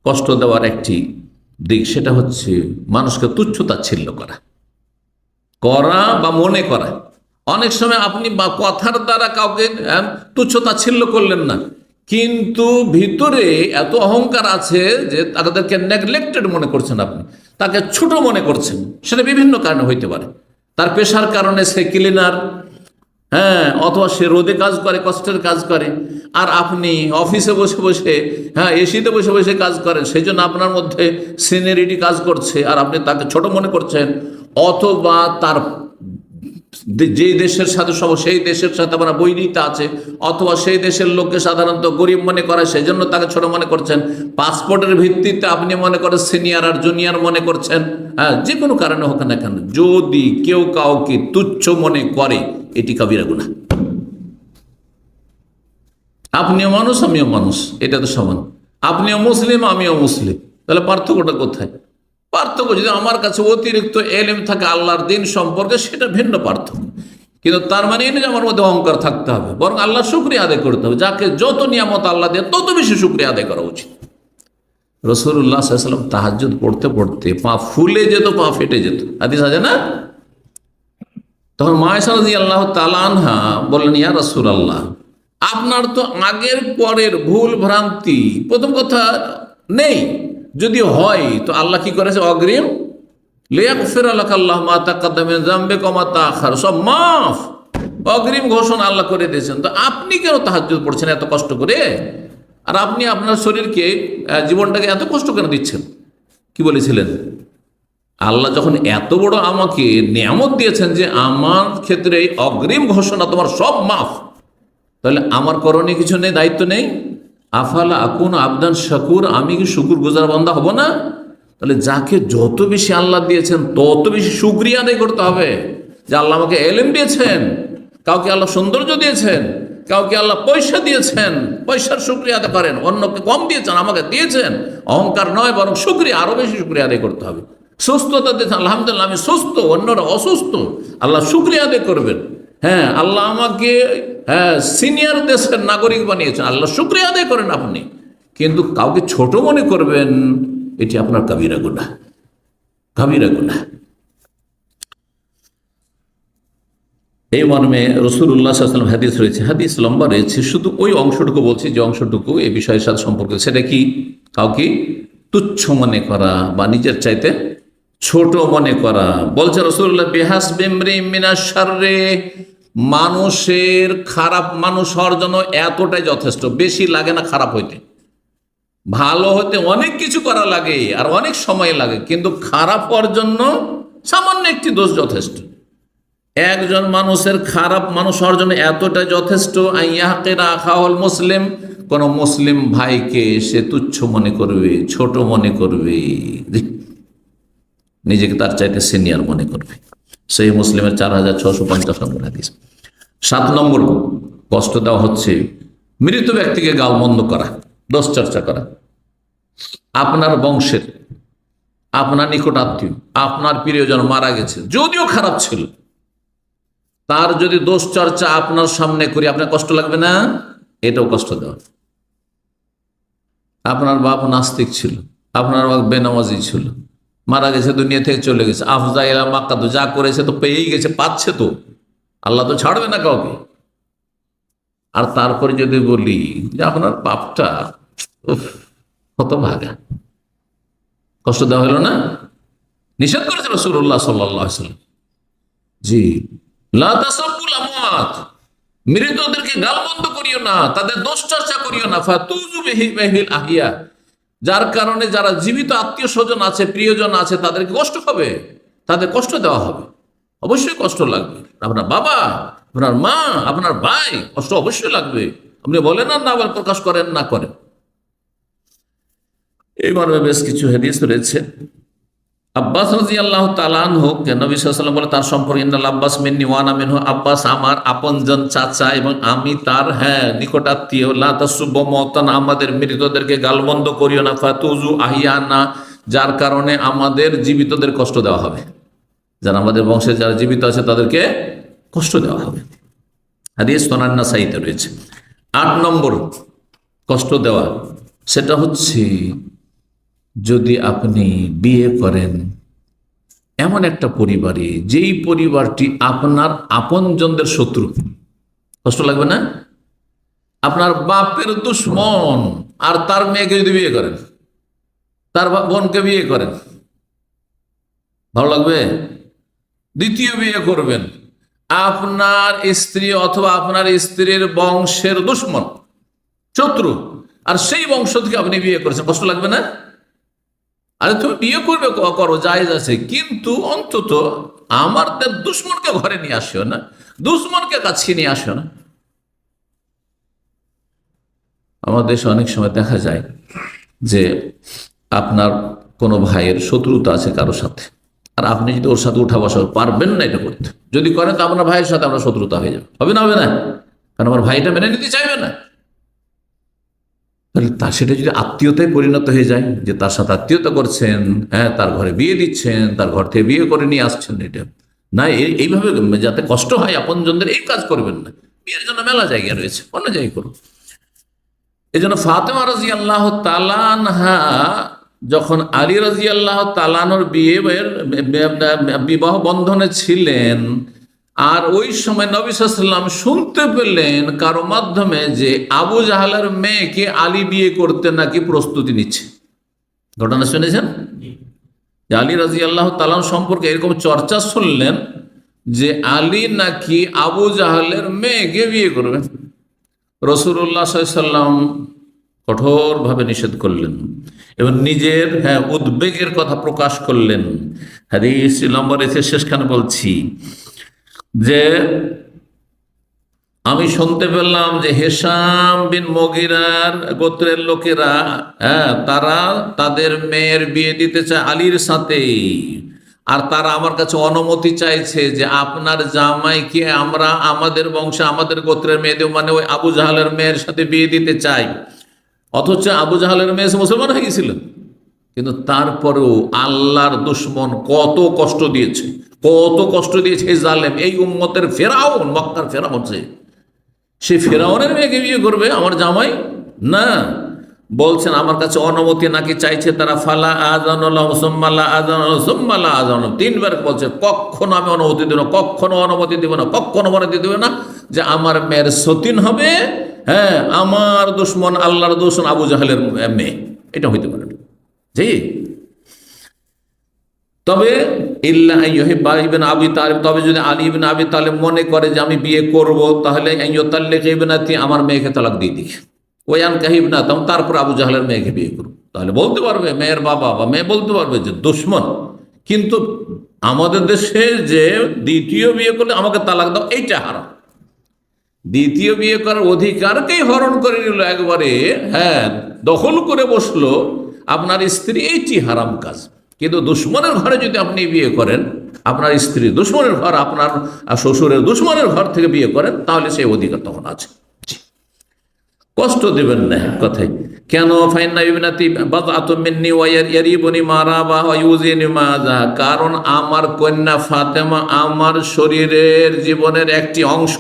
কষ্ট দেওয়ার একটি দিক, সেটা হচ্ছে মানুষকে তুচ্ছ-তাচ্ছিল্য করা করা বা মনে করা। অনেক সময় আপনি বা কথার দ্বারা কাউকে তুচ্ছ-তাচ্ছিল্য করলেন না, কিন্তু ভিতরে এত অহংকার আছে যে তাদেরকে নেগলেক্টেড মনে করছেন, আপনি তাকে ছোট মনে করছেন। সেটা বিভিন্ন কারণে হইতে পারে। তার পেশার কারণে সে ক্লিনার, হ্যাঁ, অথবা সে রোদে কাজ করে, কষ্টের কাজ করে, আর আপনি অফিসে বসে বসে, হ্যাঁ, এসিতে বসে বসে কাজ করেন, সেই জন্য আপনার মধ্যে সিনিয়রিটি কাজ করছে আর আপনি তাকে ছোট মনে করছেন। অথবা তার যে দেশের সাথে সব, সেই দেশের সাথে আপনার বৈরিতা আছে, অথবা সেই দেশের লোককে সাধারণত গরিব মনে করে, সেই জন্য তাকে ছোট মনে করছেন। পাসপোর্টের ভিত্তিতে আপনি মনে করেন সিনিয়র আর জুনিয়র মনে করছেন। হ্যাঁ, যে কোনো কারণে হোক না কেন, যদি কেউ কাউকে তুচ্ছ মনে করে, এটি কাবিরা গুনাহ। আপনিও মানুষ, আমিও মানুষ, এটা তো সমান। আপনিও মুসলিম, আমিও মুসলিম, তাহলে পার্থক্যটা কোথায়? পার্থক্য যদি আমার কাছে অতিরিক্ত এলেম থাকে আল্লাহর দিন সম্পর্কে, সেটা ভিন্ন পার্থক্য। কিন্তু তার মানে এই নয় যে আমার মধ্যে অহংকার থাকতে হবে, বরং আল্লাহর শুকরিয়া আদায় করতে হবে। যাকে যত নিয়ামত আল্লাহ দেয় তত বেশি শুকরিয়া আদায় করা উচিত। রাসূলুল্লাহ সাল্লাল্লাহু আলাইহি ওয়াসাল্লাম তাহাজ্জুদ পড়তে পড়তে পা ফুলে যেত, পা ফেটে যেত, হাদিস আছে না? তখন মা আয়েশা রাদিয়াল্লাহু তাআলা আনহা বললেন, ইয়া রাসূলুল্লাহ, আপনার তো আগের পরের ভুল ভ্রান্তি প্রথম কথা নেই, যদি হয় তো আল্লাহ কি করেছে? অগ্রিম লিয়াগফির লাকা আল্লাহু মা তাকাদ্দামা মিন যামবিকা ওয়া মা তাআখার, সব মাফ, অগ্রিম ঘোষণা আল্লাহ করে দিয়েছেন। তো আপনি কেন তাহাজ্জুদ পড়ছেন এত কষ্ট করে? আর আপনি আপনার শরীরকে, জীবনটাকে এত কষ্ট কেন দিচ্ছেন? কি বলেছিলেন? আল্লাহ যখন এত বড় আমাকে নিয়ামত দিয়েছেন যে আমার ক্ষেত্রে অগ্রিম ঘোষণা, তোমার সব মাফ, তাহলে আমার করণীয় কিছু নেই, দায়িত্ব নেই? আফালা আকুন আবদান শাকুর, আমি কি শুকুর গুজার বান্দা হব না? তাহলে যাকে যত বেশি আল্লাহ দিয়েছেন তত বেশি শুকরিয়া আদায় করতে হবে। যে আল্লাহ আমাকে এলেম দিয়েছেন, কাউকে আল্লাহ সৌন্দর্য দিয়েছেন, কাউকে আল্লাহ পয়সা দিয়েছেন, পয়সার শুকরিয়া আদায় করেন। অন্যকে কম দিয়েছেন, আমাকে দিয়েছেন, অহংকার নয় বরং শুকরিয়া, আরো বেশি শুকরিয়া আদায় করতে হবে। সুস্থতা দিয়েছেন, আলহামদুলিল্লাহ আমি সুস্থ, অন্যরা অসুস্থ, আল্লাহ শুকরিয়া আদায় করবেন। হ্যাঁ, আল্লাহ আমাকে, হ্যাঁ, সিনিয়র দেশের নাগরিক বানিয়েছেন, আল্লাহ শুকরিয়া আদায় করেন আপনি। কিন্তু কাউকে ছোট মনে করবেন, এটি আপনার কাবিরা গুনাহ, কাবিরা গুনাহ। এই মর্মে রাসূলুল্লাহ সাল্লাল্লাহু আলাইহি ওয়াসাল্লাম হাদিস রয়েছে, হাদিস লম্বা রয়েছে, শুধু ওই অংশটুকু বলছি যে অংশটুকু এই বিষয়ের সাথে সম্পর্কিত। সেটা কি? কাউকে তুচ্ছ মনে করা বা নিজের চাইতে ছোট মনে করা। বলছে রাসূলুল্লাহ, বিহাসবি ইমরিইন মিনাশ শাররি, মানুষের খারাপ মানুষ হওয়ার জন্য এতটাই যথেষ্ট, বেশি লাগে না খারাপ হইতে। ভালো হতে অনেক কিছু করা লাগে আর অনেক সময় লাগে, কিন্তু খারাপ হওয়ার জন্য সামান্য একটি দোষ যথেষ্ট। একজন মানুষের খারাপ মানুষ হওয়ার জন্য এতটাই যথেষ্ট, আইয়াহকিরা আখাহুল মুসলিম, কোন মুসলিম ভাইকে সে তুচ্ছ মনে করবে, ছোট মনে করবে, নিজেকে তার চাইতে সিনিয়র মনে করবে। সেই মুসলিমের 4650 নম্বর হাদিস। 7 নম্বর কষ্ট দেওয়া হচ্ছে মৃত ব্যক্তিকে গালমন্দ করা, দোষ চর্চা করা। আপনার বংশের, আপনার নিকট আত্মীয়, আপনার প্রিয়জন মারা গেছে, যদিও খারাপ ছিল, তার যদি দোষ চর্চা আপনার সামনে করি, আপনার কষ্ট লাগবে না? এটাও কষ্ট দেওয়া। আপনার বাপ নাস্তিক ছিল, আপনার বাপ বেনামাজি ছিল, মারা গেছে, দুনিয়া থেকে চলে গেছে, আফজা ইলা মাক্কাতু, যা করেছে তো পেয়েই গেছে, পাচ্ছে তো, আল্লাহ তো ছাড়বে না কাউকে। আর তারপরে যদি বলি যে আপনার বাপটা হতভাগা, কষ্ট দেওয়া হলো না? নিষেধ করেছে রাসূলুল্লাহ সাল্লাল্লাহু আলাইহি ওয়াসাল্লাম। জি, লা তাসাব্বুল আমওয়াত, মৃতদেরকে গালমন্দ করিও না, তাদের দোষ চর্চা করিও না। ফাতুযু বিহিল আহিয়া, যার কারণে যারা জীবিত আত্মীয় স্বজন আছে, প্রিয়জন আছে, তাদেরকে কষ্ট হবে, তাদের কষ্ট দেওয়া হবে, অবশ্যই কষ্ট লাগবে। আপনার বাবা, আপনার মা, আপনার ভাই, কষ্ট অবশ্যই লাগবে। আপনি বলেন না, আবার প্রকাশ করেন না করেন। এই মর্মে বেশ কিছু হাদিস রয়েছে। আব্বাস রাদিয়াল্লাহু তাআলা আনহু, নবী সাল্লাল্লাহু আলাইহি ওয়াসাল্লাম বলে তার সম্পর্কে, ইন্নাল আব্বাস মিন্নি ওয়া আনা মিনহু, আব্বাস আমার আপনজন চাচা এবং আমি তার, হ্যাঁ, নিকটাত্মীয়। লা তাসুব্বু মাওতানা, আমাদের মৃতদেরকে গালমন্দ করিও না। ফাতুযু আহিয়ানা, যার কারণে আমাদের জীবিতদের কষ্ট দেওয়া হবে, যারা আমাদের বংশে যারা জীবিত আছে তাদেরকে কষ্ট দেওয়া হবে। হাদিস সুনান নাসাইতে রয়েছে। 8 নম্বর কষ্ট দেওয়া, সেটা হচ্ছে যদি আপনি বিয়ে করেন এমন একটা পরিবারে যেই পরিবারটি আপনার আপনজনদের শত্রু, কষ্ট লাগবে না? আপনার বাপের দুশ্মন আর তার মেয়েকে যদি বিয়ে করেন, তার বোনকে বিয়ে করেন, ভালো লাগবে? দ্বিতীয় বিয়ে করবেন আপনার স্ত্রী অথবা আপনার স্ত্রীর বংশের দুশ্মন, শত্রু, আর সেই বংশ থেকে আপনি বিয়ে করেছেন, কষ্ট লাগবে না? আরে তুমি বিয়ে করবে, করো, জায়েজ আছে, কিন্তু অন্তত আমাদের দুশ্মনকে ঘরে নিয়ে আসিও না, দুশ্মনকে কাছে নিয়ে আসিও না। আমাদের দেশে অনেক সময় দেখা যায় যে আপনার কোনো ভাইয়ের শত্রুতা আছে কারো সাথে, আর আপনি যদি ওর সাথে উঠা বসা পারবেন না এটা করতে, যদি করেন তো আপনার ভাইয়ের সাথে আমরা শত্রুতা হয়ে যাবে, হবে না? হবে না? কারণ আমার ভাইটা মেনে নিতে চাইবে না। তাহলে সেটা যদি আত্মীয়তায় পরিণত হয়ে যায়, যে তার সাথে আত্মীয়তা করছেন, হ্যাঁ, তার ঘরে বিয়ে দিচ্ছেন, তার ঘর থেকে বিয়ে করে নিয়ে আসছেন, এটা না, এইভাবে যাতে কষ্ট হয় আপনজনদের, এই কাজ করবেন না। বিয়ের জন্য মেলা জায়গা রয়েছে, অন্য জায়গায় করুন। এই জন্য ফাতেমা রাদিয়াল্লাহু তাআলা আনহা যখন আলী রাদিয়াল্লাহু তাআলার বিবাহ বন্ধনে ছিলেন, আর ওই সময় নবী সাল্লাল্লাহু আলাইহি ওয়াসাল্লাম শুনতে পেলেন কারো মাধ্যমে যে আবু জাহালের মেয়েকে আলী বিয়ে করতে নাকি প্রস্তুতি নিচ্ছে। ঘটনা শুনেছেন? যে আলী রাদিয়াল্লাহু তাআলা সম্পর্কে এরকম চর্চা শুনলেন যে আলী নাকি আবু জাহালের মেয়েকে বিয়ে করবেন। রাসূলুল্লাহ সাল্লাল্লাহু আলাইহি ওয়াসাল্লাম কঠোরভাবে নিষেধ করলেন এবং নিজের উদ্বেগের কথা প্রকাশ করলেন। হাদিস নম্বর শেষখানে বলছি যে আমি শুনতে পেলাম যে হিশাম বিন মুগীরার গোত্রের লোকেরা, তারা তাদের মেয়ের বিয়ে দিতে চায় আলীর সাথে, আর তারা আমার কাছে অনুমতি চাইছে যে আপনার জামাইকে আমরা আমাদের বংশে আমাদের গোত্রের মেয়েদের, মানে ওই আবু জাহালের মেয়ের সাথে বিয়ে দিতে চাই। অথচ আবু জাহালের মেয়ে মুসলমান হয়ে গেছিলেন, কিন্তু তারপরেও আল্লাহর দুশ্মন কত কষ্ট দিয়েছে, কত কষ্ট দিয়েছে এই জালেম, এই উম্মতের ফেরাউন, মক্কার ফেরাউন, সেই ফেরাউনের মেয়েকে বিয়ে করবে আমার জামাই? না, বলছেন আমার কাছে অনুমতি নাকি চাইছে তারা। ফালা আযানুল্লাহ সুম্মালা আযানুল্লাহ সুম্মালা আযানুল্লাহ, তিনবার বলছে কখনো আমি অনুমতি দেব না, কখনো অনুমতি দেব না, কখনো অনুমতি দেব না যে আমার মেয়ের সতীন হবে, হ্যাঁ, আমার দুশ্মন, আল্লাহর দুশ্মন আবু জাহেলের মেয়ে, এটা হইতে পারে না। জি, তবে ইল্লা ইউহিব্বা ইবনে আবি তালিব, তবে যদি আলী ইবনে আবি তালিব মনে করে যে আমি বিয়ে করব, তাহলে ইউতাল্লিক ইবনাতি, আমার মেয়েকে তালাক দিয়ে দিই, ওয়ান কাহিবনা, তারপর আবু জাহলের মেয়েকে বিয়ে করব। তাহলে বলতে পারবে মেয়ের বাবা বা মেয়ে বলতে পারবে যে দুশ্মন, কিন্তু আমাদের দেশে যে দ্বিতীয় বিয়ে করলে আমাকে তালাক দাও, এইটা হারাম। দ্বিতীয় বিয়ে করার অধিকারকেই হরণ করে নিল একবারে, হ্যাঁ, দখল করে বসলো আপনার স্ত্রী, এইটি হারাম কাজ। কিন্তু দুশ্মনের ঘরে যদি আপনি বিয়ে করেন, আপনার স্ত্রী দুশ্মনের ঘর, আপনার শ্বশুরের দুশ্মনের ঘর থেকে বিয়ে করেন, তাহলে সেই অধিকার তখন আছে। কষ্ট দেবেন না কথাই। কেন? ফাইন্না ইবনাতি বাদআতুম মিন্নি ওয়া ইয়ারিবুনি মা রাবা ওয়া ইউজিনি মা যা, কারণ আমার কন্যা ফাতেমা আমার শরীরের জীবনের একটি অংশ,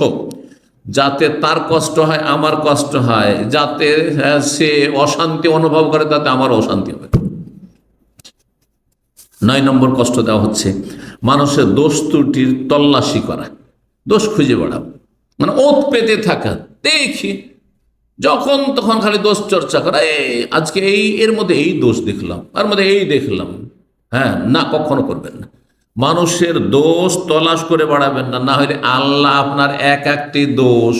যাতে তার কষ্ট হয় আমার কষ্ট হয়, যাতে সে অশান্তি অনুভব করে তাতে আমার অশান্তি হবে। 9 নম্বর কষ্ট দেওয়া হচ্ছে মানুষের দোষ ত্রুটির তল্লাশি করা, দোষ খুঁজে বেড়াও, মানে ওত পেতে থাকা, দেখি যখন তখন খালি দোষ চর্চা করা, আজকে এর মধ্যে এই দোষ দেখলাম, তার মধ্যে এই দেখলাম, হ্যাঁ, না, কখনো করবেন না। মানুষের দোষ তলাশ করে বাড়াবেন না, না হলে আল্লাহ আপনার এক একটি দোষ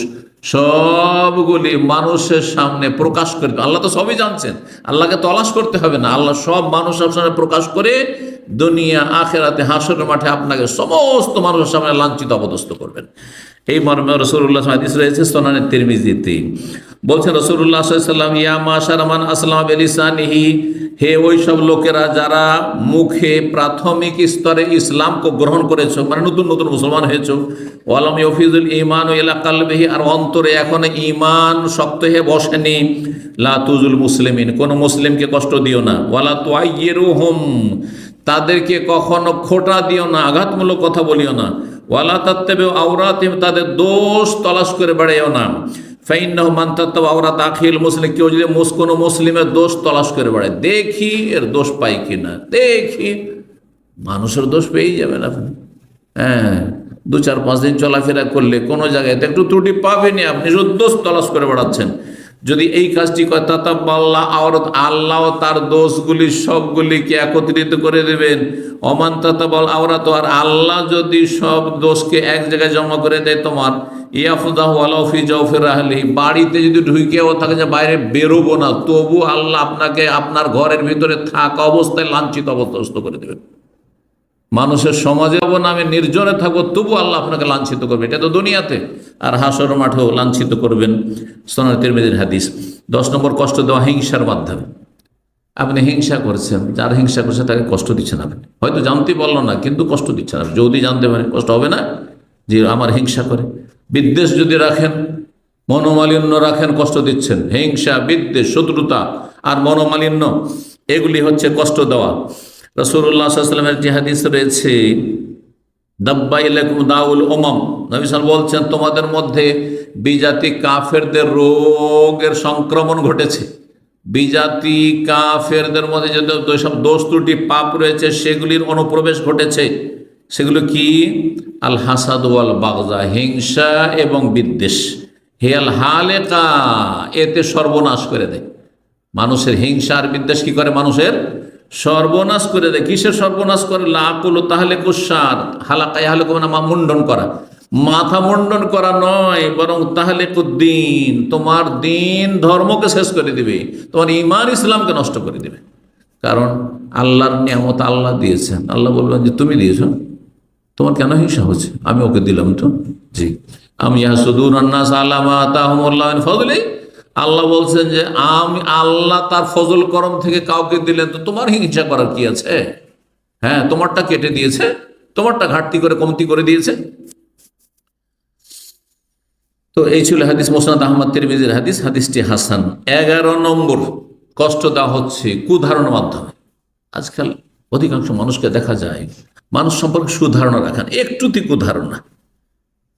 সবগুলি মানুষের সামনে প্রকাশ করে, আল্লাহ তো সবই জানছেন, আল্লাহকে তলাশ করতে হবে না, আল্লাহ সব মানুষের সামনে প্রকাশ করে দুনিয়া আখেরাতে হাসরের মাঠে আপনাকে সমস্ত মানুষের সামনে লাঞ্ছিত অপদস্থ করবেন। এই মর্মে রাসূলুল্লাহ হাদিস রয়েছে সুনানে তিরমিজিতে, বলছেন রাসূলুল্লাহ সাল্লাল্লাহু আলাইহি ওয়াসাল্লাম, ইয়া মাশারা মান আসলামা বিলিসানিহি, হে ওই সব লোকেরা যারা মুখে প্রাথমিক স্তরে ইসলামকে গ্রহণ করেছো, মানে নতুন নতুন মুসলমান হয়েছো, ওয়ালাম ইউফিজুল ঈমান ইলা কলবিহি, আর অন্তরে এখন ঈমান শক্ত হয়ে বসেনি, লা তুজুল মুসলিমিন, কোন মুসলিমকে কষ্ট দিও না, ওয়ালা তুআইয়িরুহুম, তাদেরকে কখনো খোঁটা দিও না, আঘাতমূলক কথা বলিও না, ওয়ালা তাত্তাবিউ আওরাতিহিম, তাদের দোষ তলাশ করে বেড়াইও না, ফাইন্নাহু মান তাতাবা আওরাত আখিল মুসলিম, কেউ যদি কোনো মুসলিমের দোষ তলাশ করে বেড়ায়, দেখি এর দোষ পাই কিনা, দেখি, মানুষের দোষ পেয়েই যাবেন আপনি। হ্যাঁ, 2-4-5 দিন চলাফেরা করলে কোনো জায়গায় একটু ত্রুটি পাবেনি, আপনি শুধু দোষ তলাশ করে বেড়াচ্ছেন। যদি এই কাজটি করে তাতাব্বাল্লাহ আওরাত, আল্লাহ তার দোষগুলি সবগুলিকে একত্রিত করে দেবেন। অমান তাতাব্বাল আওরাত, আর আল্লাহ যদি সব দোষকে এক জায়গায় জমা করে দেয় তোমার, ইয়াফুদাহু আলা ফি জাওফির রাহলি, বাড়িতে যদি ঢুকেও থাকে যে বাইরে বেরোবো না, তবু আল্লাহ আপনাকে আপনার ঘরের ভিতরে থাকা অবস্থায় লাঞ্ছিত অবস্থা করে দেবেন। মানুষের সমাজে নামে নির্জনে থাকবো, তবু আল্লাহ আপনাকে লাঞ্ছিত করবে, এটা তো দুনিয়াতে, আর হাসর মাঠেও লাঞ্ছিত করবেন। সুনান তিরমিজির হাদিস। 10 নম্বর, কষ্ট দেওয়া হিংসার মাধ্যমে। আপনি হিংসা করছেন, যার হিংসা করছে তাকে কষ্ট দিচ্ছেন আপনি, হয়তো জানতে পারলো না কিন্তু কষ্ট দিচ্ছেন আপনি। যদি জানতে পারেন কষ্ট হবে না যে আমার হিংসা করে। বিদ্বেষ যদি রাখেন, মনোমালিন্য রাখেন, কষ্ট দিচ্ছেন। হিংসা, বিদ্বেষ, শত্রুতা আর মনোমালিন্য, এগুলি হচ্ছে কষ্ট দেওয়া। রাসূলুল্লাহ সাল্লাল্লাহু আলাইহি ওয়াসাল্লামের যে হাদিস রয়েছে, দাব্বা ইলাইকুম দাউল উমাম, নবী সাল্লাল্লাহু বলছেন তোমাদের মধ্যে বিজাতি কাফেরদের রোগের সংক্রমণ ঘটেছে। বিজাতি কাফেরদের মধ্যে যে সব দোষ ত্রুটি পাপ রয়েছে সেগুলির অনুপ্রবেশ ঘটেছে। সেগুলো কি? আল হাসাদ ওয়াল বাগজা, হিংসা এবং বিদ্বেষ। হিয়াল হালেকা, এতে সর্বনাশ করে দেয় মানুষের। হিংসা আর বিদ্বেষ কি করে? মানুষের সর্বনাশ করে দেয়। কিসের সর্বনাশ করে? লাকুল তাহলে কুসার, হালাকায় হালে মানে মুন্ডন করা, মাথা মুন্ডন করা নয়, বরং তাহলে কুদ্দিন, তোমার দিন ধর্মকে শেষ করে দিবে, তোমার ইমান ইসলামকে নষ্ট করে দিবে। কারণ আল্লাহর নিয়ামত আল্লাহ দিয়েছেন, আল্লাহ বলবেন যে তুমি দিয়েছ, তোমার কেন হিংসা হচ্ছে? আমি ওকে দিলাম তো। জি, আমি ইয়াসুদুন আন্নাস আলা মা আতাহুমুল্লাহু মিন ফাদলি, আল্লাহ বলছেন যে আমি আল্লাহ তার ফজল করম থেকে কাউকে দিলেন, তো তোমার হিংসা করার কি আছে? হ্যাঁ, তোমারটা কেটে দিয়েছে, তোমারটা ঘাটতি করে কমতি করে দিয়েছে। তো এই ছিল হাদিস, মুসনাদ আহমদ তিরমিজির হাদিস, হাদিসটি হাসান। 11 নম্বর, কষ্ট দেওয়া হচ্ছে কুধারণার মাধ্যমে। আজকাল অধিকাংশ মানুষকে দেখা যায় মানুষ সম্পর্কে সুধারণা রাখেন, একটুতি কুধারণা।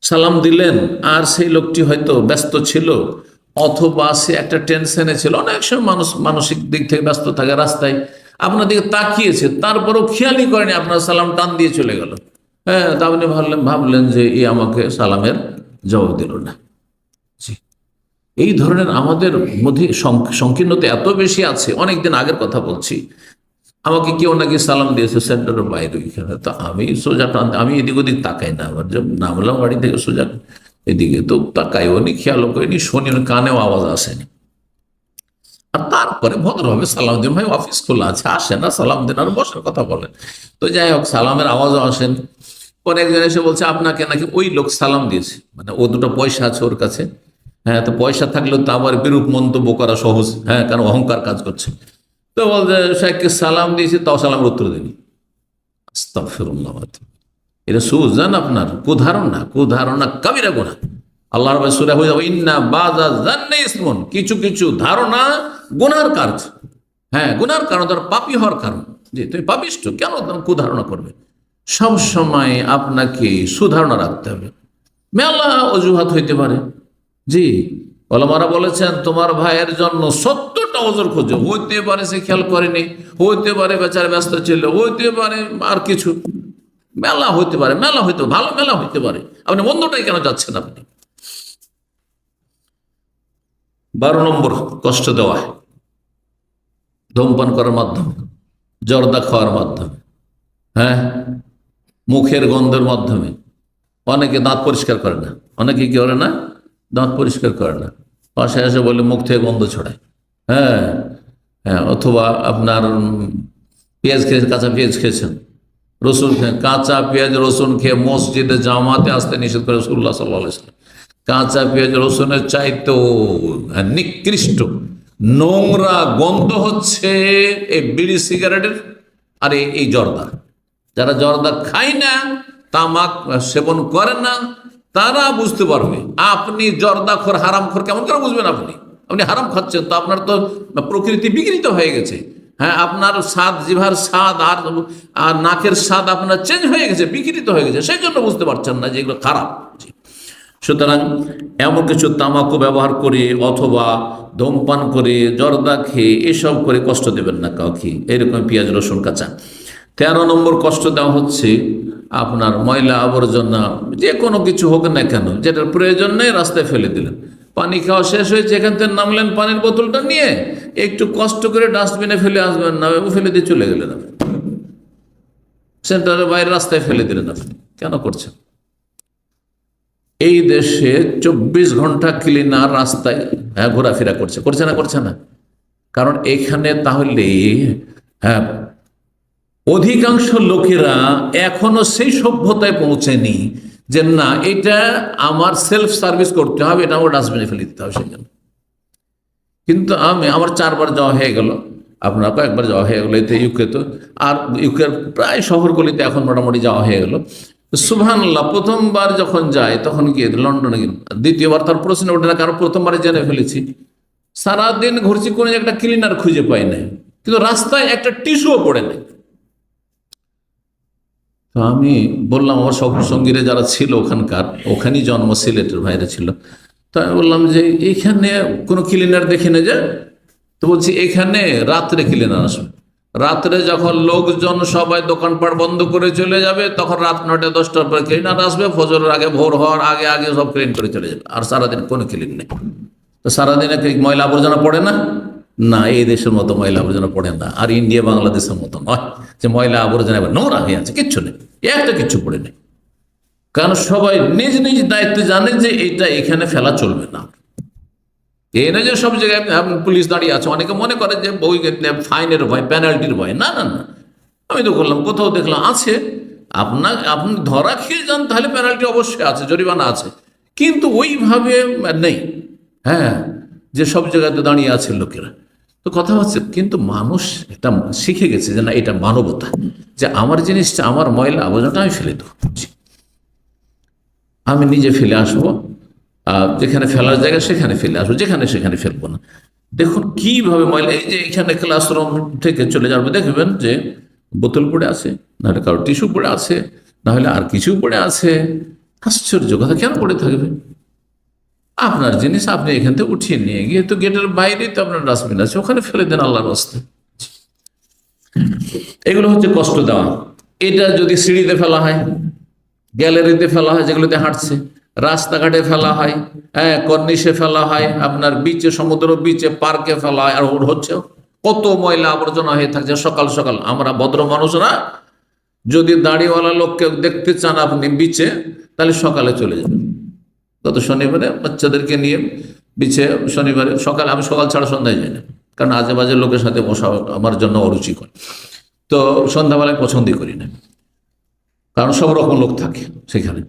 সালাম দিলেন আর সেই লোকটি হয়তো ব্যস্ত ছিল, অথবা সে একটা টেনশনে ছিল। অনেক সময় মানুষ মানসিক দিক থেকে ব্যস্ত থাকে, রাস্তায় আপনার দিকে তাকিয়েছে, তারপরেও খেয়ালই করেনি, আপনার সালাম টান দিয়ে চলে গেল। হ্যাঁ, তা আপনি ভাবলেন যে এ আমাকে সালামের জবাব দিল না। জি, এই ধরনের আমাদের মধ্যে সংকীর্ণতা এত বেশি আছে। অনেকদিন আগের কথা বলছি, আমাকে কেউ নাকি সালাম দিয়েছে সেন্টারের বাইরে, তো আমি সোজা টান, আমি এদিক ওদিক তাকাই না, আবার যে নামলাম গাড়ি থেকে সোজা এদিকে তো তাকাইও নি, খেয়ালও করিনি, শুনি, কানেও আওয়াজ আসেনি। আর তারপরে ভদ্রভাবে সালাম দিন, ভাই অফিস খোলা আছে, আসে না সালাম দিন আর বসার কথা বলেন। তো যাই হোক, সালামের আওয়াজও আসেন। পরে একজন এসে বলছে আপনাকে নাকি ওই লোক সালাম দিয়েছে, মানে ও 2টা পয়সা আছে ওর কাছে। হ্যাঁ, তো পয়সা থাকলেও তো আবার বিরূপ মন্তব্য করা সহজ, হ্যাঁ, কারণ অহংকার কাজ করছে। তো বলছে শেখকে সালাম দিয়েছে, তাও সালামের উত্তর দেনি। আস্তাগফিরুল্লাহ। এটা সুজান আপনার কুধারণা, কুধারণা কাবিরা গুনাহ। আল্লাহ রাব্বুল সূরা হয়ে যাবে ইন্না বাযা যান্নি ইসমুন, কিছু কিছু ধারণা গুনার কারণ। হ্যাঁ, গুনার কারণ, তার পাপী হওয়ার কারণ। যে তুমি পাপিষ্ঠ, কেন তুমি কুধারণা করবে? সব সময় আপনাকে সুধারণা রাখতে হবে। মেলা অজুহাত হইতে পারে। জি, ওলামারা বলেছেন তোমার ভাইয়ের জন্য 70টা ওজোর খোঁজো, হইতে পারে সে খেয়াল করেনি, হইতে পারে বেচারা ব্যস্ত ছিল, হইতে পারে আর কিছু, মেলা হইতে পারে, মেলা হইতে ভালো মেলা হইতে পারে, আপনি মন্দটাই কেন যাচ্ছেন? আপনি 12 নম্বর, কষ্ট দেওয়া ধূমপান করার মাধ্যমে, জর্দা খাওয়ার মাধ্যমে, হ্যাঁ, মুখের গন্ধের মাধ্যমে। অনেকে দাঁত পরিষ্কার করে না, অনেকে কি করে না, দাঁত পরিষ্কার করে না, পাশে এসে বলে মুখ থেকে গন্ধ ছড়ায়। হ্যাঁ হ্যাঁ, অথবা আপনার পেঁয়াজ খেয়েছেন, কাঁচা পেঁয়াজ খেয়েছেন, রসুন খেয়ে, কাঁচা পেঁয়াজ রসুন খেয়ে মসজিদে জামাতে আসতে নিষেধ করে রাসূলুল্লাহ সাল্লাল্লাহু আলাইহি ওয়াসাল্লাম। কাঁচা পেঁয়াজ রসুনের চাইতেও নিকৃষ্ট নোংরা গন্ধ হচ্ছে এই বিড়ি সিগারেটের আর এই জর্দা। যারা জর্দা খায় না, তামাক সেবন করে না, তারা বুঝতে পারবে। আপনি জর্দাখোর, হারামখোর কেমন করে বুঝবেন? আপনি হারাম খাচ্ছেন, তো আপনার তো প্রকৃতি বিকৃত হয়ে গেছে। হ্যাঁ, আপনার স্বাদ, জিভার স্বাদ আর নাকের স্বাদ আপনার চেঞ্জ হয়ে গেছে, বিকৃত হয়ে গেছে, সেই জন্য বুঝতে পারছেন না যে এগুলো খারাপ। সুতরাং এমন কিছু তামাকু ব্যবহার করে অথবা ধূমপান করে জর্দা খেয়ে এসব করে কষ্ট দেবেন না কাউকে, এরকম পেঁয়াজ রসুন কাঁচা। 13 নম্বর কষ্ট দেওয়া হচ্ছে আপনার ময়লা আবর্জনা যে কোনো কিছু হোক না কেন, যেটার প্রয়োজন নেই রাস্তায় ফেলে দিলেন। পানি খাওয়া শেষ হয়েছে, এখান থেকে নামলেন, পানির বোতলটা নিয়ে একটু কষ্ট করে ডাস্টবিনে ফেলে আসবেন না, ফেলে দিয়ে চলে গেলেন আপনি, সেন্টারের বাইরে রাস্তায় ফেলে দিলেন। আপনি কেন করছেন? এই দেশে 24 ঘন্টা ক্লিনার রাস্তায় ঘোরাফেরা করছে না? করছে না? কারণ এখানে তাহলে অধিকাংশ লোকেরা এখনো সেই সভ্যতায় পৌঁছেনি যে না, এটা আমার সেলফ সার্ভিস করতে হবে, এটা আমার ডাস্টবিনে ফেলে দিতে হবে সেই জন্য। কিন্তু আমার 4 বার যাওয়া হয়ে গেল, আপনার কয়েকবার যাওয়া হয়ে গেলো এতে ইউকে, তো আর ইউকের প্রায় শহরগুলিতে এখন মোটামুটি যাওয়া হয়ে গেল। সুবহানাল্লাহ, প্রথমবার যখন যায় তখন গিয়ে লন্ডনে গেল, দ্বিতীয়বার তার প্রশ্ন ওঠে না, কারণ প্রথমবারে জেনে ফেলেছি। সারাদিন ঘুরছি, কোনো একটা ক্লিনার খুঁজে পাই না, কিন্তু রাস্তায় একটা টিস্যুও পড়ে নেই। তো আমি বললাম আমার সঙ্গীরা যারা ছিল ওখানকার, ওখানেই জন্ম, সিলেটের ভাইরা ছিল, তো আমি বললাম যে এইখানে কোনো ক্লিনার দেখি না যে। তো বলছি এখানে রাত্রে ক্লিনার আসবে, রাত্রে যখন লোকজন সবাই দোকানপাট বন্ধ করে চলে যাবে তখন রাত 9টা 10টার পরে ক্লিনার আসবে, ফজরের আগে, ভোর হওয়ার আগে আগে সব ক্লিন করে চলে যাবে, আর সারাদিন কোনো ক্লিন নেই। তো সারাদিনে ময়লা আবর্জনা পড়ে না? না, এই দেশের মতো ময়লা আবর্জনা পড়ে না, আর ইন্ডিয়া বাংলাদেশের মতো নয় যে ময়লা আবর্জনা এবার নোংরা হয়ে আছে, কিচ্ছু নেই, একটা কিচ্ছু পড়ে নেই। কারণ সবাই নিজ নিজ দায়িত্ব জানে যে এটা এখানে ফেলা চলবে না। এই না যে সব জায়গায় পুলিশ দাঁড়িয়ে আছে, অনেকে মনে করে যে বই ফাইনের ভয়, পেনাল্টির ভয়। না না না, আমি তো করলাম, কোথাও দেখলাম আছে, আপনি ধরা খেয়ে যান তাহলে পেনাল্টি অবশ্যই আছে, জরিমানা আছে, কিন্তু ওইভাবে নেই। হ্যাঁ, যে সব জায়গাতে দাঁড়িয়ে আছে লোকেরা। তো কথা হচ্ছে, কিন্তু মানুষ এটা শিখে গেছে যে না, এটা মানবতা, যে আমার জিনিসটা, আমার ময়লা আবর্জনাটা আমি ফেলে দেবো, আমি নিজে ফেলে আসবো, যেখানে ফেলার জায়গা সেখানে ফেলে আসবো, যেখানে সেখানে ফেলবো না। দেখুন কিভাবে ময়লা, এই যে এখানে ক্লাসরুম থেকে চলে যাবে, দেখবেন যে বোতল পড়ে আছে, নাহলে কারো টিস্যু পড়ে আছে, নাহলে আর কিছু পড়ে আছে। আশ্চর্য কথা, কেন পড়ে থাকবে? আপনার জিনিস আপনি এখান থেকে উঠিয়ে নিয়ে গিয়ে, তো গেটের বাইরে তো আপনার ডাস্টবিন আছে, ওখানে ফেলে দেন আল্লাহর রাস্তায়। এগুলো হচ্ছে কষ্ট দেওয়া। এটা যদি সিঁড়িতে ফেলা হয়, গ্যালারিতে ফেলা হয়, যেগুলোতে হাঁটছে, রাস্তাঘাটে ফেলা হয়, হ্যাঁ, কর্নিশে ফেলা হয়, আপনার বিচে, সমুদ্র বিচে, পার্কে ফেলা হয়, আর হচ্ছে কত ময়লা আবর্জনা হয়ে থাকছে। সকাল সকাল আমরা ভদ্র মানুষরা যদি দাড়িওয়ালা লোককে দেখতে চান আপনি বিচে, তাহলে সকালে চলে যাবেন। গত শনিবারে বাচ্চাদেরকে নিয়ে বিচে, শনিবারে সকালে, আমি সকাল ছাড়া সন্ধ্যায় যাই না, কারণ আজে বাজে লোকের সাথে বসা আমার জন্য অরুচিকর। তো সন্ধ্যাবেলায় পছন্দই করি না, কারণ সব রকম লোক থাকে সেখানে।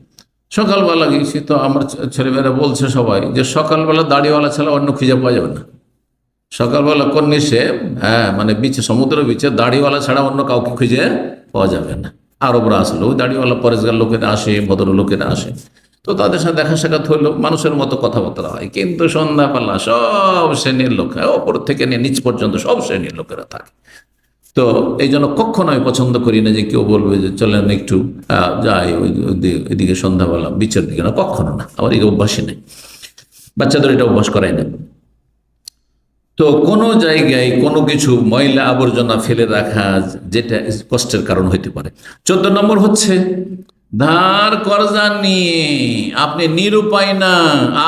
সকালবেলা গিয়েছি, তো আমার ছেলেমেয়েরা বলছে সবাই যে সকালবেলা দাড়িওয়ালা ছাড়া অন্য খুঁজে পাওয়া যাবে না। সকালবেলা কর্নিশে, হ্যাঁ, মানে বিচে, সমুদ্র বিচে দাড়িওয়ালা ছাড়া অন্য কাউকে খুঁজে পাওয়া যাবে না। আরবরা আসলে ওই দাড়িওয়ালা পরেশগার লোকেরা আসে, ভদ্র লোকেরা আসে, তো তাদের সাথে দেখা সাক্ষাৎ হইলো, মানুষের মতো কথাবার্তা হয়। কিন্তু সন্ধ্যাবেলা সব শ্রেণীর লোক, ওপর থেকে নিয়ে নিচ পর্যন্ত সব শ্রেণীর লোকেরা থাকে। তো এই জন্য কখনো আমি পছন্দ করি না যে কেউ বলবে যে চলেন একটু যাই ওইদিকে সন্ধ্যাবেলা বিচের দিকে, না, কখনো না। আমার এই অভ্যাসই নেই, বাচ্চাদের এটা অভ্যাস করাই না। তো কোনো জায়গায় কোনো কিছু ময়লা আবর্জনা ফেলে রাখা, যেটা কষ্টের কারণ হইতে পারে। 14 নম্বর হচ্ছে ধার কর্জা নিয়ে আপনি নিরুপায় না,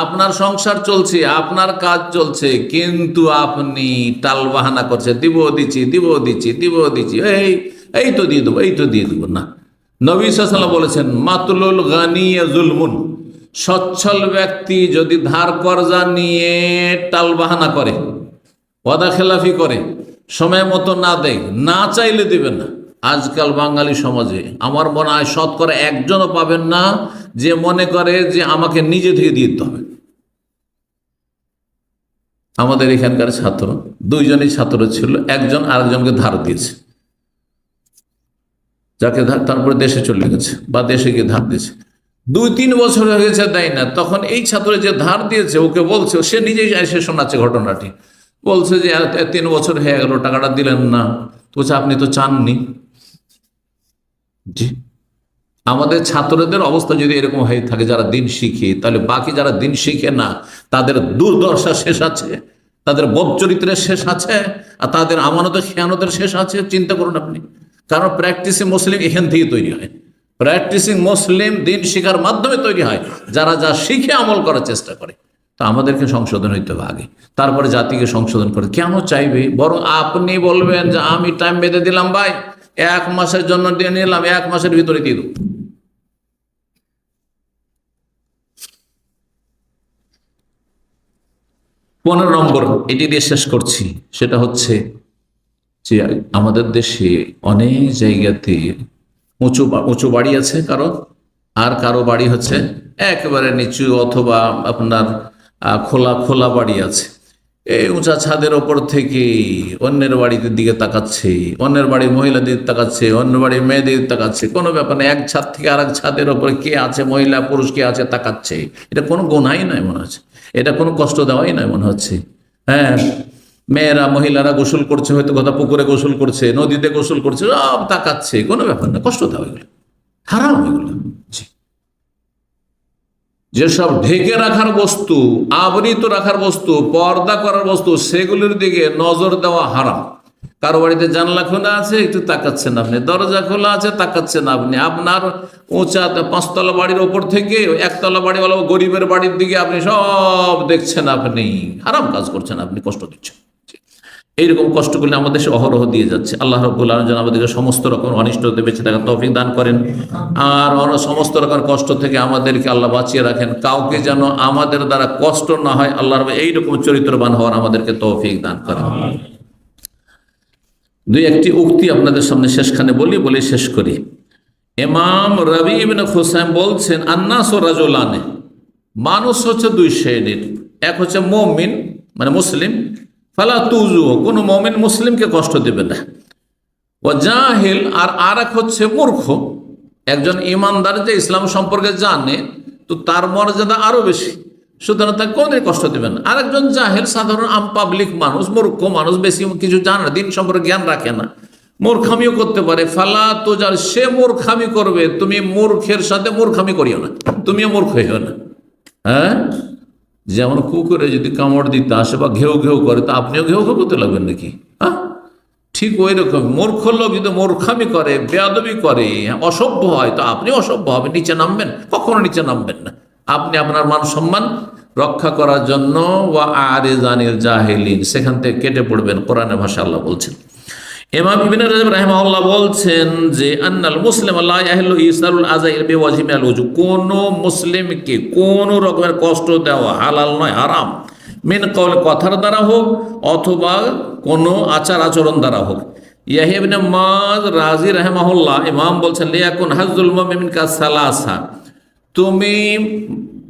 আপনার সংসার চলছে, আপনার কাজ চলছে, কিন্তু আপনি টাল বাহানা করছে, দিব দিচ্ছি, এই তো দিয়ে দেবো, এই তো দিয়ে দেবো না। নবী সাল্লাল্লাহু আলাইহি ওয়াসাল্লাম বলেছেন, মাতুলুল গানি জুলমুন, সচ্ছল ব্যক্তি যদি ধার কর্জা নিয়ে টাল বাহানা করে, ওয়াদা খেলাফি করে, সময় মতো না দেয়, না চাইলে দেবেন না। আজকাল বাঙালি সমাজে আমার মনে হয় শতকরা একজনও পাবেন না যে মনে করে যে আমাকে নিজে থেকে দিয়ে দিতে হবে। আমাদের এখানকার ছাত্র, 2 জনই ছাত্র ছিল, একজন আরেকজনকে ধার দিয়েছে, যাকে তারপরে দেশে চলে গেছে বা দেশে গিয়ে ধার দিয়েছে, 2-3 বছর হয়ে গেছে দেয় না। তখন এই ছাত্র যে ধার দিয়েছে ওকে বলছে, সে নিজেই এসে শোনাচ্ছে ঘটনাটি, বলছে যে 3 বছর হয়ে গেল, টাকাটা দিলেন না। তো বলছে আপনি তো চাননি। জি, আমাদের ছাত্রদের অবস্থা যদি এরকম হয়ে থাকে, যারা দিন শিখে, তাহলে বাকি যারা দিন শিখে না তাদের দুর্দশা শেষ আছে, তাদের বদ চরিত্রের শেষ আছে, আর তাদের আমানতের খেয়ানতের শেষ আছে। চিন্তা করুন আপনি। কারণ প্র্যাকটিসিং মুসলিম এখান থেকে তৈরি হয়। প্র্যাকটিসিং মুসলিম দিন শিখার মাধ্যমে তৈরি হয়, যারা যা শিখে আমল করার চেষ্টা করে। তা আমাদেরকে সংশোধন হইতে হবে আগে, তারপরে জাতিকে সংশোধন করে। কেন চাইবে? বরং আপনি বলবেন যে আমি টাইম বেঁধে দিলাম ভাই, 1 মাসের জন্য দিয়ে নিলাম, 1 মাসের ভিতরে দিয়ে দেবো। 15 নম্বর এটি দিয়ে শেষ করছি, সেটা হচ্ছে যে আমাদের দেশে অনেক জায়গাতে উঁচু উঁচু বাড়ি আছে কারো, আর কারো বাড়ি হচ্ছে একেবারে নিচু, অথবা আপনার খোলা খোলা বাড়ি আছে। এই উঁচা ছাদের ওপর থেকে অন্যের বাড়ির দিকে তাকাচ্ছে, অন্যের বাড়ির মহিলাদের তাকাচ্ছে, অন্য বাড়ির মেয়েদের তাকাচ্ছে। কোনো ব্যাপার না, এক ছাদ থেকে আর এক ছাদের ওপর কে আছে, মহিলা পুরুষ কে আছে তাকাচ্ছে। এটা কোনো গুনাহই নয় মনে হচ্ছে, এটা কোনো কষ্ট দেওয়াই নয় মনে হচ্ছে। হ্যাঁ, মেয়েরা মহিলারা গোসল করছে, হয়তো কথা পুকুরে গোসল করছে, নদীতে গোসল করছে, সব তাকাচ্ছে। কোনো ব্যাপার না, কষ্ট দেওয়া এগুলো হারাম এগুলো। যেসব ঢেকে রাখার বস্তু, আবৃত রাখার বস্তু, পর্দা করার বস্তু, সেগুলির দিকে নজর দেওয়া হারাম। কারো বাড়িতে জানলা খোলা আছে, একটু তাকাচ্ছেন আপনি, দরজা খোলা আছে, তাকাচ্ছেন আপনি। আপনার উঁচা 5 তলা বাড়ির ওপর থেকে 1 তলা বাড়িওয়ালা গরিবের বাড়ির দিকে আপনি সব দেখছেন, আপনি হারাম কাজ করছেন, আপনি কষ্ট দিচ্ছেন। এইরকম কষ্ট করলে আমাদের দেশে অহরহ দিয়ে যাচ্ছে। আল্লাহ রাব্বুল আলামিন যেন আমাদেরকে সমস্ত রকম অনিষ্ট হতে বেঁচে থাকার তৌফিক দান করেন, আর সমস্ত রকম কষ্ট থেকে আমাদেরকে আল্লাহ বাঁচিয়ে রাখেন। কাউকে যেন আমাদের দ্বারা কষ্ট না হয়, আল্লাহ রাব্বুল এইরকম চরিত্রবান হওয়ার আমাদেরকে তৌফিক দান করেন। 2-1টি উক্তি আপনাদের সামনে শেষখানে বলে শেষ করি। ইমাম রবি ইবনে খুসাইম বলছেন, আন্নাসু রাজুলানে, মানুষ হচ্ছে 2 শ্রেণীর। এক হচ্ছে মুমিন মানে মুসলিম, ফালা তুজু, কোন মুমিন মুসলিমকে কষ্ট দেবে না। ও জাহিল, আর এক হচ্ছে মূর্খ। একজন ইমানদার যে ইসলাম সম্পর্কে জানে, তো তার মর্যাদা আরো বেশি, সুতরাং তাকে কোনোদিন কষ্ট দেবে না। আরেকজন জাহিল, সাধারণ আম পাবলিক মানুষ, মূর্খ মানুষ, বেশি কিছু জানে না, দিন সম্পর্কে জ্ঞান রাখে না, মূর্খামিও করতে পারে। ফালা তুজার, সে মূর্খামি করবে, তুমি মূর্খের সাথে মূর্খামি করিও না, তুমিও মূর্খ হইও না। হ্যাঁ, যেমন কুকুরে যদি কামড় দিতে আসে বা ঘেউ ঘেউ করে, তো আপনিও ঘেউ ঘেউ করতে লাগবেন নাকি? হ্যাঁ, ঠিক ওই রকম মূর্খ লোক যদি মূর্খামি করে, বেয়াদবি করে, অসভ্য হয়, তো আপনি অসভ্য হবে, নিচে নামবেন? কখনো নিচে নামবেন না। আপনি আপনার মান সম্মান রক্ষা করার জন্য ওয়া আরিজানিল জাহিলিন, সেখান থেকে কেটে পড়বেন। কোরআনের ভাষা আল্লাহ বলছেন। ইমাম ইবনে রাজব রাহিমাহুল্লাহ বলছেন যে আন্নাল মুসলিম লা ইয়াহিল্লু ইসারুল আযাইল বিওয়াজহি মিনাল ওযু, কোন মুসলিমকে কোন রকমের কষ্ট দেওয়া হালাল নয়, হারাম। মিন কওল, কথার দ্বারা হোক অথবা কোন আচার আচরণ দ্বারা হোক। ইয়াহইয়া ইবনে মায রাজি রাহিমাহুল্লাহ ইমাম বলছেন, লিয়াকুন হাজ্জুল মুমিন কা সালাসা, তুমি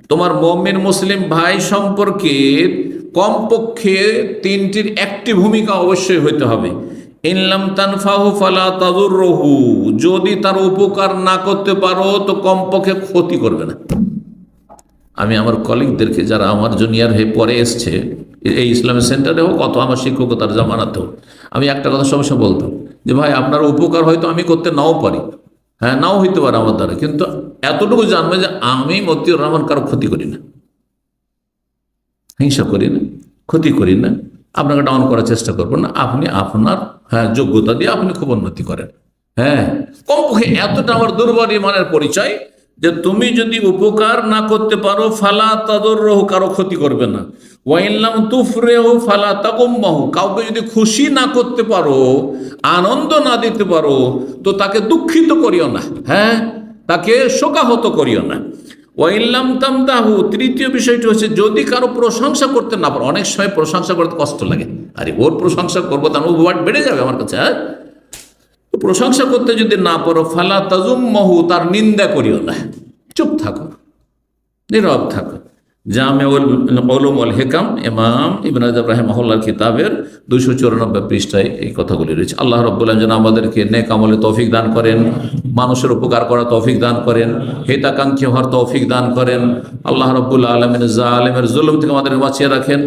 তোমার মুমিন মুসলিম ভাই সম্পর্কে কমপক্ষে 3টির একটি ভূমিকা অবশ্যই হইতে হবে। ইনলাম তানফাহু ফালা তাদুররহু, যদি তার উপকার না করতে পারো তো কমপক্ষে ক্ষতি করবে না। আমি আমার কলিগদেরকে, যারা আমার জুনিয়র হয়ে পরে এসছে, এই ইসলামিক সেন্টারে হোক অথবা আমার শিক্ষকতার জামানাতে হোক, আমি একটা কথা সবসময় বলতাম যে ভাই, আপনার উপকার হয়তো আমি করতে নাও পারি, হ্যাঁ নাও হইতে পারে আমার দ্বারা, কিন্তু এতটুকু জানবে যে আমি মতিউর রহমান কারো ক্ষতি করি না, হিংসা করি না, ক্ষতি করি না, আপনাকে ডাউন করার চেষ্টা করবো না। আপনি আপনার যোগ্যতা দিয়ে আপনি খুব উন্নতি করেন। হ্যাঁ, কমপক্ষে এতটা আমার দুর্বল ইমানের পরিচয় যে তুমি যদি উপকার না করতে পারো, ফালা তাদুররহু, কারো ক্ষতি করবে না। ওয়াইল্লাম তুফরেহু ফালা তাকুম্মাহু, কাউকে যদি খুশি না করতে পারো, আনন্দ না দিতে পারো, তো তাকে দুঃখিত করিও না, হ্যাঁ তাকে শোকাহত করিও না। ওয়াইল্লাম তামদাহু, তৃতীয় বিষয়টি হচ্ছে যদি কারো প্রশংসা করতে না পারো, অনেক সময় প্রশংসা করতে কষ্ট লাগে, আরে ওর প্রশংসা করবো তার ওয়ার্ড বেড়ে যাবে আমার কাছে। হ্যাঁ, প্রশংসা করতে যদি না পারো, ফালা তাজুম্মাহু, তার নিন্দা করিও না, চুপ থাকো, নীরব থাকো। জামিউল উলুম ওয়াল হিকাম, ইমাম ইবনে রাজব রাহিমাহুল্লাহর কিতাবের 294 পৃষ্ঠায় এই কথাগুলি রয়েছে। আল্লাহ রাব্বুল আলামিন যেন আমাদেরকে নেক আমলে তৌফিক দান করেন, মানুষের উপকার করার তৌফিক দান করেন, হিতাকাঙ্ক্ষী হওয়ার তৌফিক দান করেন। আল্লাহ রাব্বুল আলামিন জালেমের জুলুম থেকে আমাদের বাঁচিয়ে রাখেন।